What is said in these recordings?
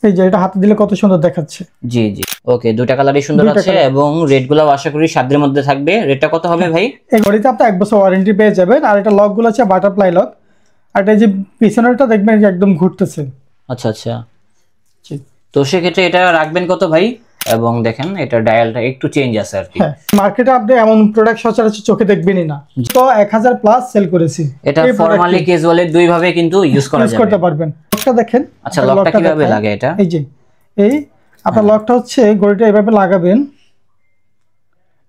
এই যে এটা হাতে দিলে কত সুন্দর দেখাচ্ছে। জি জি ওকে, দুইটা কালারই সুন্দর আছে এবং রেটগুলো আশা করি সাধ্যের মধ্যে থাকবে। রেটটা কত হবে ভাই? এই ঘড়িতে আপনি 1 বছর ওয়ারেন্টি পেয়ে যাবেন। আর এটা লকগুলো আছে বাটারফ্লাই লক। আর এটা যে পিছনেরটা দেখবেন যে একদম ঘুরতেছে। আচ্ছা আচ্ছা, তো সেক্ষেত্রে এটা রাখবেন কত ভাই? এবং দেখেন এটা ডায়ালটা একটু চেঞ্জ আছে আর কি। মার্কেটে আপনি এমন প্রোডাক্ট সচরাচর চোখে দেখবেনই না। তো 1000 প্লাস সেল করেছি। এটা ফরমালি ক্যাজুয়ালি দুই ভাবে কিন্তু ইউজ করা যাবে, করতে পারবেন। লকটা দেখেন। আচ্ছা লকটা কিভাবে লাগে এটা? এই যে এই আপনার লকটা হচ্ছে ঘড়িটা এভাবে লাগাবেন।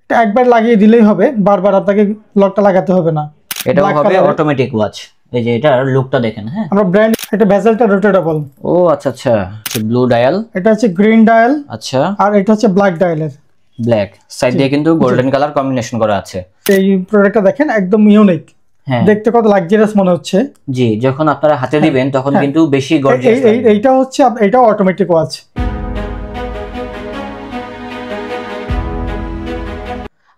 এটা একবার লাগিয়ে দিলেই হবে, বারবার আপনাকে লকটা লাগাতে হবে না। এটা হবে অটোমেটিক ওয়াচ। এই যে এটার লুকটা দেখেন। হ্যাঁ আমরা ব্র্যান্ড, এটা বেজেলটা রোটেটেবল। ও আচ্ছা আচ্ছা, ব্লু ডায়াল, এটা হচ্ছে গ্রিন ডায়াল। আচ্ছা, আর এটা হচ্ছে ব্ল্যাক ডায়ালের। ব্ল্যাক সাইড দিয়ে কিন্তু গোল্ডেন কালার কম্বিনেশন করা আছে। এই প্রোডাক্টটা দেখেন একদম ইউনিক। হ্যাঁ দেখতে কত লাক্সারিয়াস মনে হচ্ছে। জি, যখন আপনারা হাতে দিবেন তখন কিন্তু বেশি গর্জিয়াস লাগবে। এইটা হচ্ছে এটা অটোমেটিক ওয়াচ।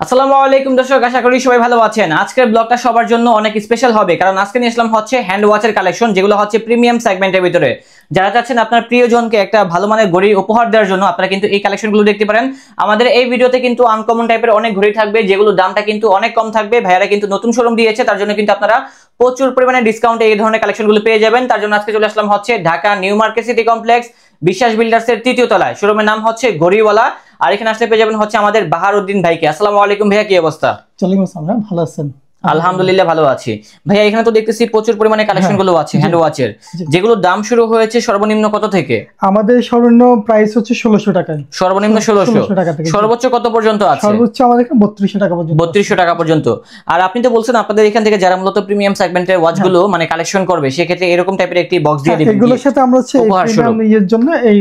আসসালামু আলাইকুম দর্শক, আশা করি সবাই ভালো আছেন। আজকের ব্লগটা সবার জন্য অনেক স্পেশাল হবে, কারণ আজকে নিয়ে আসলাম হচ্ছে হ্যান্ড ওয়াচের কালেকশন, যেগুলো হচ্ছে প্রিমিয়াম সেগমেন্টের ভিতরে। যারা চাচ্ছেন আপনার প্রিয়জনকে একটা ভালো মানের ঘড়ি উপহার দেওয়ার জন্য, আপনারা কিন্তু এই কালেকশনগুলো দেখতে পারেন। আমাদের এই ভিডিওতে কিন্তু আনকমন টাইপের অনেক ঘড়ি থাকবে, যেগুলোর দামটা কিন্তু অনেক কম থাকবে। ভাইয়ারা কিন্তু নতুন শোরুম দিয়েছে, তার জন্য কিন্তু আপনারা প্রচুর পরিমাণে ডিসকাউন্টে এই ধরনের কালেকশনগুলো পেয়ে যাবেন। তার জন্য আজকে চলে আসলাম হচ্ছে Dhaka New Market City complex বিশ্বাস বিল্ডার্সের ৩য় তলায়। শোরুমের নাম হচ্ছে ঘড়িওয়ালা। আর এখানে আসলে পেয়ে যাবেন হচ্ছে আমাদের বাহারউদ্দিন ভাইকে। আসসালামু আলাইকুম ভাইয়া, কি অবস্থা? ওয়ালাইকুম আসসালাম, ভালো আছেন? আলহামদুলিল্লাহ ভালো আছি ভাইয়া। এখানে তো দেখতেছি প্রচুর পরিমাণে কালেকশন গুলো আছে হ্যান্ড ওয়াচের, যেগুলো দাম শুরু হয়েছে সর্বনিম্ন কত থেকে? আমাদের সর্বনিম্ন প্রাইস হচ্ছে 1600 টাকা। সর্বনিম্ন 1600 টাকা থেকে সর্বোচ্চ কত পর্যন্ত আছে? সর্বোচ্চ আমাদের 3200 টাকা পর্যন্ত। 3200 টাকা পর্যন্ত। আর আপনি তো বলছেন আপনাদের এখান থেকে যারা মূলত প্রিমিয়াম সেগমেন্টের ওয়াচ গুলো মানে কালেকশন করবে, সেক্ষেত্রে এরকম টাইপের একটি বক্স দিয়ে দিবেন। এগুলোর সাথে আমরা হচ্ছে প্রিমিয়াম এর জন্য এই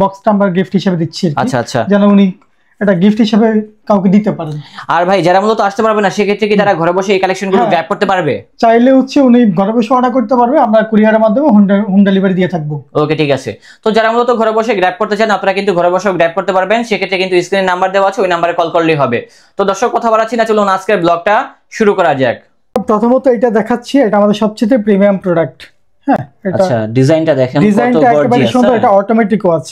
বক্সটা আমরা গিফট হিসেবে দিচ্ছি। আচ্ছা আচ্ছা, যেন উনি এটা গিফট হিসেবে কাউকে দিতে পারেন। আর ভাই যারা মূলত আসতে পারবে না, সেক্ষেত্রে কি তারা ঘরে বসে এই কালেকশনগুলো গ্র্যাব করতে পারবে? চাইলে হচ্ছে উনি ঘরে বসে অর্ডার করতে পারবে, আমরা কুরিয়ারের মাধ্যমে হোম ডেলিভারি দিয়ে থাকবো। ওকে ঠিক আছে। তো যারা মূলত ঘরে বসে গ্র্যাব করতে চান, আপনারা কিন্তু ঘরে বসে গ্র্যাব করতে পারবেন। সেক্ষেত্রে কিন্তু স্ক্রিনে নাম্বার দেওয়া আছে, ওই নাম্বারে কল করলেই হবে। তো দর্শক কথা বাড়াচ্ছি না, চলুন আজকের ব্লগটা শুরু করা যাক। প্রথমত এটা দেখাচ্ছি, এটা আমাদের সবচেয়ে প্রিমিয়াম প্রোডাক্ট। হ্যাঁ আচ্ছা, ডিজাইনটা দেখেন কত গর্জিয়াস। সুন্দর, এটা অটোমেটিক ওয়াচ।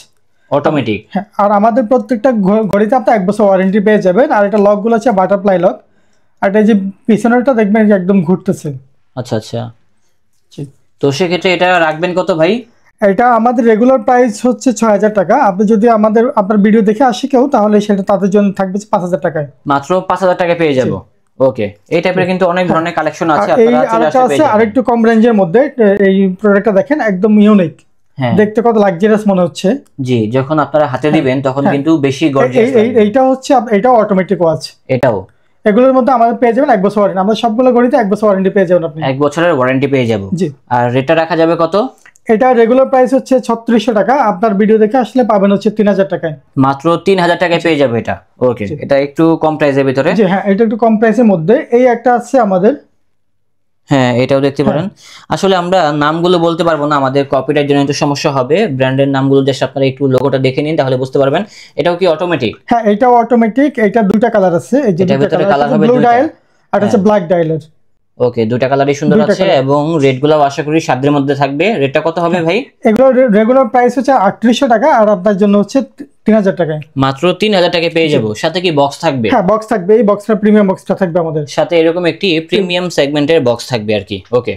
অটোমেটিক। হ্যাঁ, আর আমাদের প্রত্যেকটা ঘড়িতে আপনি 1 বছর ওয়ারেন্টি পেয়ে যাবেন। আর এটা লকগুলো আছে বাটারফ্লাই লক। আর এটা যে পিছনেরটা দেখবেন যে একদম ঘুরতেছে। আচ্ছা আচ্ছা, তো সেক্ষেত্রে এটা রাখবেন কত ভাই? এটা আমাদের রেগুলার প্রাইস হচ্ছে 6000 টাকা। আপনি যদি আপনার ভিডিও দেখে আসে কেউ, তাহলে সেটা তাদের জন্য থাকবে 5000 টাকায়। মাত্র 5000 টাকায় পেয়ে যাব। ওকে, এই টাইপের কিন্তু অনেক ধরনের কালেকশন আছে, আপনারা চলে আসতে পেয়ে যাবেন। আরেকটু কম রেঞ্জের মধ্যে এই প্রোডাক্টটা দেখেন একদম ইউনিক। দেখতে কত লাক্সারিয়াস মনে হচ্ছে। জি, যখন আপনারা হাতে দিবেন তখন কিন্তু বেশি গর্জিয়াস লাগবে। এইটা হচ্ছে এটা অটোমেটিক ওয়াচ। এটাও এগুলোর মধ্যে আমাদের পেয়ে যাবেন 1 বছর ওয়ারেন্টি। আমরা সবগুলো ঘড়িতে 1 বছর ওয়ারেন্টি পেয়ে যাবেন আপনি। 1 বছরের ওয়ারেন্টি পেয়ে যাব। জি। আর রেটটা রাখা যাবে কত? এটা রেগুলার প্রাইস হচ্ছে 3600 টাকা। আপনার ভিডিও দেখে আসলে পাবেন হচ্ছে 3000 টাকায়। মাত্র 3000 টাকায় পেয়ে যাবে এটা। ওকে, এটা একটু কম প্রাইসের ভিতরে। জি হ্যাঁ, এটা একটু কম প্রাইসের মধ্যে। এই একটা আছে আমাদের। হ্যাঁ, এটাও দেখতে পারেন। আসলে আমরা নামগুলো বলতে পারবো না, আমাদের কপিরাইট জনিত সমস্যা হবে। ব্র্যান্ডের নামগুলো জাস্ট আপনারা একটু লোগোটা দেখে নিন, তাহলে বুঝতে পারবেন। এটাও কি অটোমেটিক? হ্যাঁ, এটাও অটোমেটিক। এটা দুইটা কালার আছে। এই যে দুইটা কালার হবে, ব্লু ডায়াল আর হচ্ছে ব্ল্যাক ডায়ালের। ওকে, দুইটা কালারই সুন্দর আছে এবং রেটগুলো আশা করি সাধ্যের মধ্যে থাকবে। রেটটা কত হবে ভাই? এগুলো রেগুলার প্রাইস হচ্ছে 3800 টাকা, আর আপনার জন্য হচ্ছে 3000 টাকায়। মাত্র 3000 টাকায় পেয়ে যাব। সাথে কি বক্স থাকবে? হ্যাঁ, বক্স থাকবে। এই বক্সটা প্রিমিয়াম বক্সটা থাকবে আমাদের সাথে, এরকম একটি প্রিমিয়াম সেগমেন্টের বক্স থাকবে আর কি। ওকে,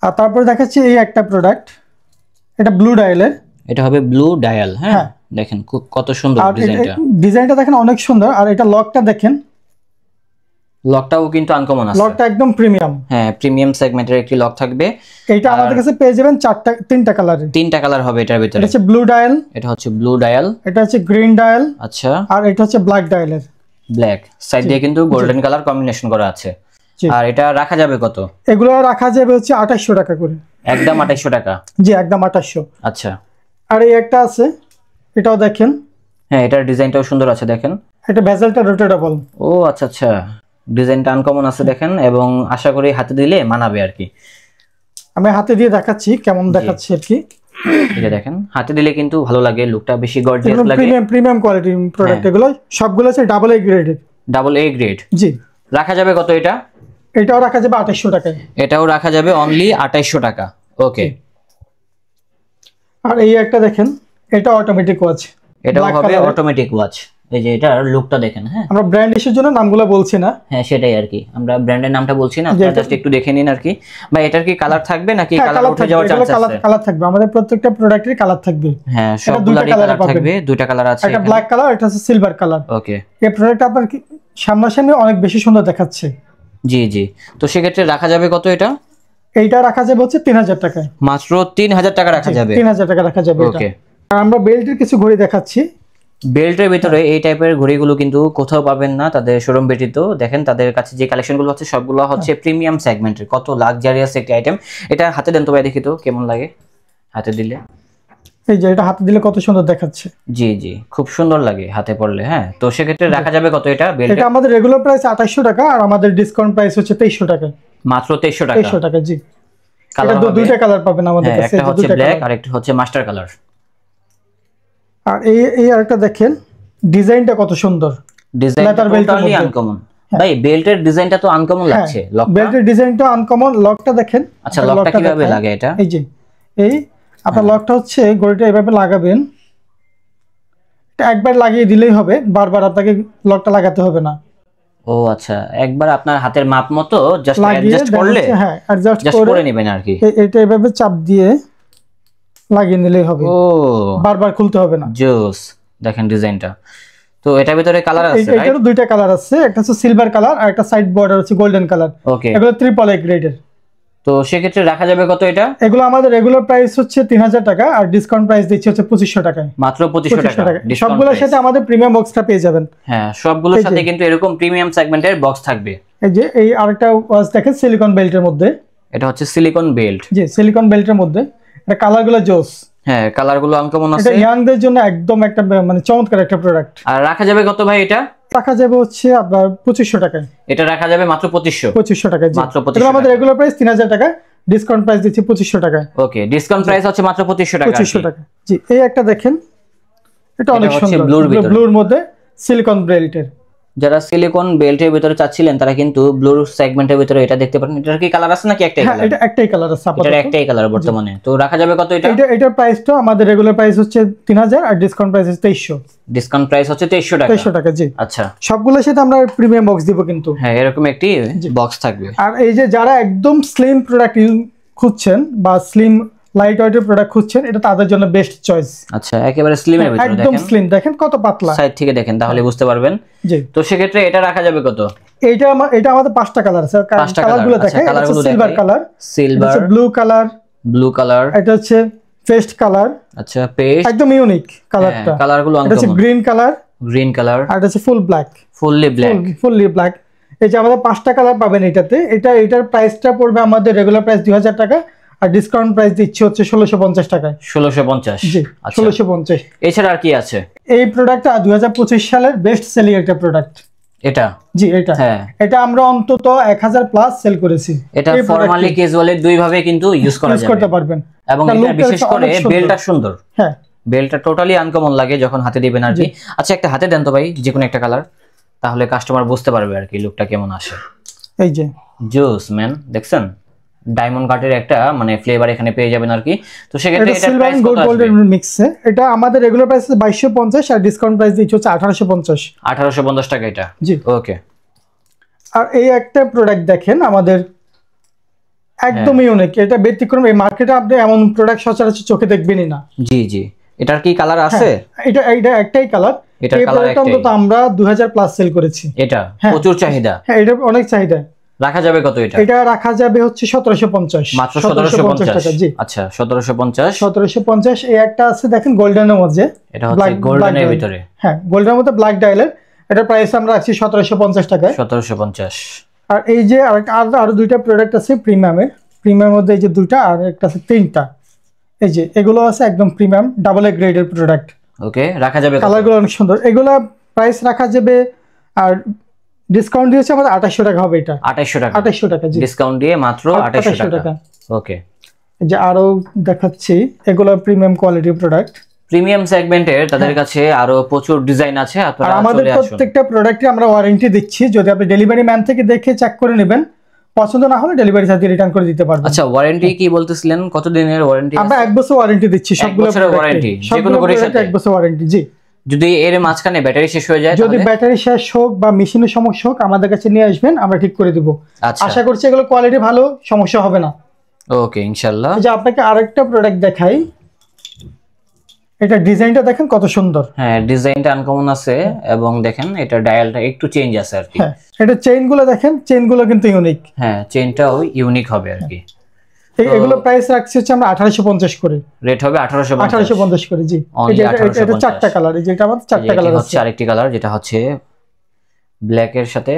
আর তারপর দেখাচ্ছি এই একটা প্রোডাক্ট। এটা ব্লু ডায়ালের। এটা হবে ব্লু ডায়াল। হ্যাঁ, দেখেন কত সুন্দর ডিজাইনটা। ডিজাইনটা দেখেন অনেক সুন্দর। আর এটা লকটা দেখেন, লকটাও কিন্তু আনকমন আছে। লকটা একদম প্রিমিয়াম। হ্যাঁ, প্রিমিয়াম সেগমেন্টের একটি লক থাকবে। এটা আমাদের কাছে পেয়ে যাবেন তিনটা কালারে। 3টা কালার হবে এটার ভিতরে। এটা হচ্ছে ব্লু ডায়াল, এটা হচ্ছে ব্লু ডায়াল, এটা হচ্ছে গ্রিন ডায়াল, আচ্ছা, আর এটা হচ্ছে ব্ল্যাক ডায়ালের। ব্ল্যাক সাইড দিয়ে কিন্তু গোল্ডেন কালার কম্বিনেশন করা আছে। আর এটা রাখা যাবে কত? এগুলো রাখা যাবে হচ্ছে 2800 টাকা করে। একদম 2800 টাকা? জি, একদম 2800। আচ্ছা, আর এই একটা আছে, এটাও দেখেন। হ্যাঁ, এটার ডিজাইনটাও সুন্দর আছে দেখেন। এটা বেজেলটা রোটেটেবল। ও আচ্ছা আচ্ছা, ডিজাইনটা আনকমন আছে দেখেন, এবং আশা করি হাতে দিলে মানাবে আর কি। আমি হাতে দিয়ে দেখাচ্ছি কেমন দেখাচ্ছে আর কি। এটা দেখেন, হাতে দিলে কিন্তু ভালো লাগে, লুকটা বেশি গর্জিয়াস লাগে। প্রিমিয়াম কোয়ালিটি প্রোডাক্ট এগুলো সবগুলো আছে ডাবল এ গ্রেডের। Double A grade. জি। রাখা যাবে কত এটা? এটাও রাখা যাবে 2800 টাকায়। এটাও রাখা যাবে অনলি 2800 টাকা। ওকে, আর এই একটা দেখেন, এটা অটোমেটিক ওয়াচ, এটাও হবে অটোমেটিক ওয়াচ। এই যে এটার লুকটা দেখেন। হ্যাঁ, আমরা ব্র্যান্ড ইস্যুর জন্য নামগুলো বলছি না। হ্যাঁ সেটাই আর কি, আমরা ব্র্যান্ডের নামটা বলছি না, আপনারা জাস্ট একটু দেখে নিন আর কি। ভাই এটার কি কালার থাকবে নাকি কালার উঠে যাওয়ার চান্স আছে? কালার থাকবে, আমাদের প্রত্যেকটা প্রোডাক্টেরই কালার থাকবে। হ্যাঁ, সবগুলোরই কালার থাকবে, দুইটা কালার আছে, একটা ব্ল্যাক কালার, এটা হচ্ছে সিলভার কালার। ওকে, এই প্রোডাক্ট আপনার সামনাসামনি অনেক বেশি সুন্দর দেখাচ্ছে। জি জি। তো সেক্ষেত্রে রাখা যাবে কত এটা? এইটা রাখা যাবে হচ্ছে 3000 টাকায়। মাত্র 3000 টাকা রাখা যাবে? 3000 টাকা রাখা যাবে। ওকে, আর আমরা বেল্টের কিছু ঘড়ি দেখাচ্ছি। বেল্টের ভিতরে এই টাইপের ঘড়িগুলো কিন্তু কোথাও পাবেন না তাদের শোরুম ব্যতীত। দেখেন তাদের কাছে যে কালেকশনগুলো হচ্ছে সবগুলো হচ্ছে প্রিমিয়াম সেগমেন্টের, কত লাক্সারিয়াস একটি আইটেম। এটা হাতে দেন তো ভাই, দেখি তো কেমন লাগে হাতে দিলে। এই যে এটা হাতে দিলে কত সুন্দর দেখাচ্ছে। জি জি, খুব সুন্দর লাগে হাতে পড়লে। হ্যাঁ, তো সেক্ষেত্রে রাখা যাবে কত এটা? এটা আমাদের রেগুলার প্রাইস 2800 টাকা, আর আমাদের ডিসকাউন্ট প্রাইস হচ্ছে 2300 টাকা। মাত্র 2300 টাকা? 2300 টাকা, জি। কালার দুইটা কালার পাবেন আমাদের কাছে, একটা হচ্ছে ব্ল্যাক আর একটা হচ্ছে মাস্টার কালার। আর এই আরেকটা দেখেন, ডিজাইনটা কত সুন্দর, ডিজাইনটা টোটালি আনকমন। ভাই বেল্টের ডিজাইনটা তো আনকমন লাগছে, লকটা, বেল্টের ডিজাইনটা আনকমন, লকটা দেখেন। আচ্ছা, লকটা কিভাবে লাগে এটা? এই যে আপনার লকটা হচ্ছে ঘড়িটা এভাবে লাগাবেন, এটা একবার লাগিয়ে দিলেই হবে, বারবার আপনাকে লকটা লাগাতে হবে না। ও আচ্ছা, একবার আপনার হাতের মাপ মতো জাস্ট অ্যাডজাস্ট করলে, হ্যাঁ অ্যাডজাস্ট করে নেবেন আর কি। এটা এভাবে চাপ দিয়ে লাগিয়ে নিলেই হবে, ও বারবার খুলতে হবে না। জোস, দেখেন ডিজাইনটা। তো এটার ভিতরে কালার আছে, রাইট? এটারও দুইটা কালার আছে, একটা হচ্ছে সিলভার কালার আর একটা সাইড বর্ডার হচ্ছে গোল্ডেন কালার। ওকে, এগুলো ট্রিপল এ গ্রেডের। তো সেক্ষেত্রে রাখা যাবে কত এটা? এগুলো আমাদের রেগুলার প্রাইস হচ্ছে 3000 টাকা, আর ডিসকাউন্ট প্রাইস দিচ্ছি হচ্ছে 2500 টাকায়। মাত্র 2500 টাকা। সবগুলোর সাথে আমাদের প্রিমিয়াম বক্সটা পেয়ে যাবেন। হ্যাঁ, সবগুলোর সাথে কিন্তু এরকম প্রিমিয়াম সেগমেন্টের বক্স থাকবে। এই যে এই আরেকটা ওয়াচ দেখেন, সিলিকন বেল্টের মধ্যে। এটা হচ্ছে সিলিকন বেল্ট। জি, সিলিকন বেল্টের মধ্যে। এটা কালারগুলো জোস। হ্যাঁ, কালারগুলো আনকমন আছে। এটা ইয়াংদের জন্য একদম একটা মানে চমৎকার একটা প্রোডাক্ট। আর রাখা যাবে কত ভাই এটা? রাখা যাবে হচ্ছে আপনার 2500 টাকায়। এটা রাখা যাবে মাত্র 2500 টাকায়, জি। মাত্র 2500। আমাদের রেগুলার প্রাইস 3000 টাকা, ডিসকাউন্ট প্রাইস দিচ্ছি 2500 টাকায়। ওকে, ডিসকাউন্ট প্রাইস হচ্ছে মাত্র 2500 টাকা। 2500 টাকা, জি। এই একটা দেখেন, এটা অনেক সুন্দর, ব্লুর মধ্যে সিলিকন বেল্টের। যারা সিলিকন বেল্টের ভিতরে চাচ্ছিলেন তারা কিন্তু ব্লুর সেগমেন্টের ভিতরে এটা দেখতে পারেন। এটার কি কালার আছে নাকি একটাই কালার? এটা একটাই কালার আছে আপাতত। এটা একটাই কালার বর্তমানে। তো রাখা যাবে কত এটা? এটার প্রাইসটা আমাদের রেগুলার প্রাইস হচ্ছে 3000, আর ডিসকাউন্ট প্রাইস হচ্ছে 2300। ডিসকাউন্ট প্রাইস হচ্ছে 2300 টাকা। 2300 টাকা, জি। আচ্ছা, সবগুলোর সাথে আমরা প্রিমিয়াম বক্স দিব কিন্তু। হ্যাঁ, এরকম একটি বক্স থাকবে। আর এই যে যারা একদম স্লিম প্রোডাক্ট খুঁজছেন বা স্লিম লাইট ওয়েটের প্রোডাক্ট খুঁজছেন, এটা তাদের জন্য বেস্ট চয়েস। আচ্ছা, একেবারে স্লিম এর ভিতরে দেখেন, একদম স্লিম, দেখেন কত পাতলা। সাইড থেকে দেখেন তাহলে বুঝতে পারবেন। জি। তো সেক্ষেত্রে এটা রাখা যাবে কত? এটা আমাদের 5টা কালার আছে। কালারগুলো দেখেন, silver colour, silver, blue colour, এটা হচ্ছে পেস্ট কালার। আচ্ছা, পেস্ট, একদম ইউনিক কালারটা। কালারগুলো এটা হচ্ছে গ্রিন কালার, আর এটা হচ্ছে ফুল ব্ল্যাক, ফুললি ব্ল্যাক। এই যে আমাদের 5টা কালার পাবেন এটাতে। এটার প্রাইসটা পড়বে আমাদের রেগুলার প্রাইস 2000 টাকা, আর ডিসকাউন্ট প্রাইস দিচ্ছি হচ্ছে 1650 টাকায়। 1650, জি, 1650। এছাড়া আর কি আছে? এই প্রোডাক্টটা 2025 সালের বেস্ট সেলিং একটা প্রোডাক্ট এটা। জি, এটা। হ্যাঁ, এটা আমরা অন্তত 1000 প্লাস সেল করেছি। এটা ফরমালি ক্যাজুয়ালি দুই ভাবে কিন্তু ইউজ করতে পারবেন। এবং এটা বিশেষ করে বেলটা সুন্দর। হ্যাঁ, বেলটা টোটালি আনকমন লাগে যখন হাতে দিবেন আর কি। আচ্ছা, একটা হাতে দেন তো ভাই, যে কোনো একটা কালার, তাহলে কাস্টমার বুঝতে পারবে আর কি লুকটা কেমন আসে। এই যে জোস ম্যান, দেখছেন ডায়মন্ড কাটের একটা মানে ফ্লেভার এখানে পেয়ে যাবেন আর কি। তো সেক্ষেত্রে এটা প্রাইস কত আসবে? মিক্সে এটা আমাদের রেগুলার প্রাইস 2250, আর ডিসকাউন্ট প্রাইস দিচ্ছি হচ্ছে 1850। 1850 টাকা এটা, জি। ওকে। আর এই একটা প্রোডাক্ট দেখেন আমাদের একদম ইউনিক, এটা ব্যতিক্রম। এই মার্কেটে আপনি এমন প্রোডাক্ট সচরাচর চোখে দেখবেনই না। জি জি। এটার কি কালার আছে? এটা একটাই কালার। এই প্রোডাক্টটা অন্তত আমরা 2000 প্লাস সেল করেছি। এটা প্রচুর চাহিদা। হ্যাঁ, এটা অনেক চাহিদা। রাখা যাবে কত এটা? এটা রাখা যাবে হচ্ছে 1750, মাত্র 1750 টাকা। জি, আচ্ছা, 1750। এই একটা আছে দেখেন গোল্ডেনের মধ্যে, এটা হচ্ছে গোল্ডেনের ভিতরে। হ্যাঁ, গোল্ডেনের মধ্যে ব্ল্যাক ডায়ালের। এটা প্রাইস আমরা রাখছি 1750 টাকায়। 1750। আর এই যে আরো দুইটা প্রোডাক্ট আছে প্রিমিয়ামের মধ্যে, এই যে দুইটা, আর একটা আছে 3টা। এই যে এগুলো আছে একদম প্রিমিয়াম ডাবল এ গ্রেডের প্রোডাক্ট। ওকে, রাখা যাবে। কালারগুলো অনেক সুন্দর। এগুলা প্রাইস রাখা যাবে, আর ডিসকাউন্ট দিয়েছে আমাদের 2800 টাকা হবে। এটা 2800 টাকা, জি। ডিসকাউন্ট দিয়ে মাত্র 2800 টাকা। ওকে। যে আরো দেখাচ্ছি, এগুলো প্রিমিয়াম কোয়ালিটি প্রোডাক্ট, প্রিমিয়াম সেগমেন্টের। তাদের কাছে আরো প্রচুর ডিজাইন আছে। আপনারা আমাদের প্রত্যেকটা প্রোডাক্টে আমরা ওয়ারেন্টি দিচ্ছি। যদি আপনি ডেলিভারি ম্যান থেকে দেখে চেক করে নেবেন, পছন্দ না হলে ডেলিভারি চার্জ রিটার্ন করে দিতে পারবেন। আচ্ছা, ওয়ারেন্টি কি বলতেছিলেন, কত দিনের ওয়ারেন্টি? আমরা 1 বছর ওয়ারেন্টি দিচ্ছি সবগুলো ওয়ারেন্টি, যে কোনো ঘড়ির সাথে 1 বছর ওয়ারেন্টি। জি, যদি এর মাঝখানে ব্যাটারি শেষ হয়ে যায়, যদি ব্যাটারি শেষ হোক বা মেশিনের সমস্যা হোক আমাদের কাছে নিয়ে আসবেন, আমরা ঠিক করে দিব। আশা করছি এগুলো কোয়ালিটি ভালো, সমস্যা হবে না। ওকে, ইনশাআল্লাহ। যে আপনাকে আরেকটা প্রোডাক্ট দেখাই, এটা ডিজাইনটা দেখেন কত সুন্দর। হ্যাঁ, ডিজাইনটা আনকমন আছে এবং দেখেন এটা ডায়ালটা একটু চেঞ্জ আছে আর কি। হ্যাঁ, এটা চেইনগুলো দেখেন, চেইনগুলো কিন্তু ইউনিক। হ্যাঁ, চেইনটাও ইউনিক হবে আর কি। এগুলো প্রাইস রাখছি হচ্ছে আমরা 1850 করে। রেট হবে 1850 করে। জি, এটা চারটা কালার, এই যে এটা আমাদের চারটা কালার আছে। হচ্ছে আরেকটি কালার যেটা হচ্ছে ব্ল্যাক এর সাথে,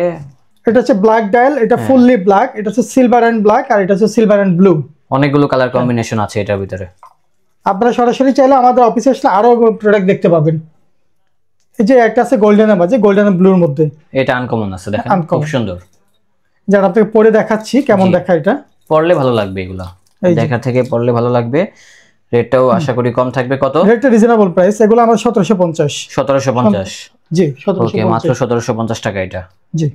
এটা হচ্ছে ব্ল্যাক ডায়াল, এটা ফুললি ব্ল্যাক, এটা হচ্ছে সিলভার এন্ড ব্ল্যাক, আর এটা হচ্ছে সিলভার এন্ড ব্লু। অনেকগুলো কালার কম্বিনেশন আছে এটার ভিতরে। আপনারা সরাসরি চাইলে আমাদের অফিসে আসলে আরো প্রোডাক্ট দেখতে পাবেন। এই যে একটা আছে গোল্ডেন বাজে, গোল্ডেন ব্লুর মধ্যে, এটা আনকমন আছে, দেখেন খুব সুন্দর। যারা আপনাকে পরে দেখাচ্ছি কেমন দেখা, এটা পরলে ভালো লাগবে, এগুলা দেখা থেকে পরলে ভালো লাগবে। রেটটাও আশা করি কম থাকবে। কত? রেটটা রিজনেবল প্রাইস, এগুলো আমরা 1750। 1750? জি, 1750। মাত্র 1750 টাকা এটা। জি,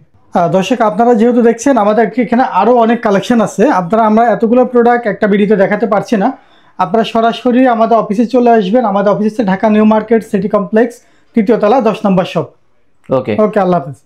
দর্শক আপনারা যেহেতু দেখছেন আমাদের এখানে আরো অনেক কালেকশন আছে, আমরা এতগুলো প্রোডাক্ট একটা ভিডিওতে দেখাতে পারছি না। আপনারা সরাসরি আমাদের অফিসে চলে আসবেন। আমাদের অফিস হচ্ছে Dhaka New Market City complex, 3য় তলা, 10 নম্বর শপ। ওকে, আল্লাহ হাফেজ।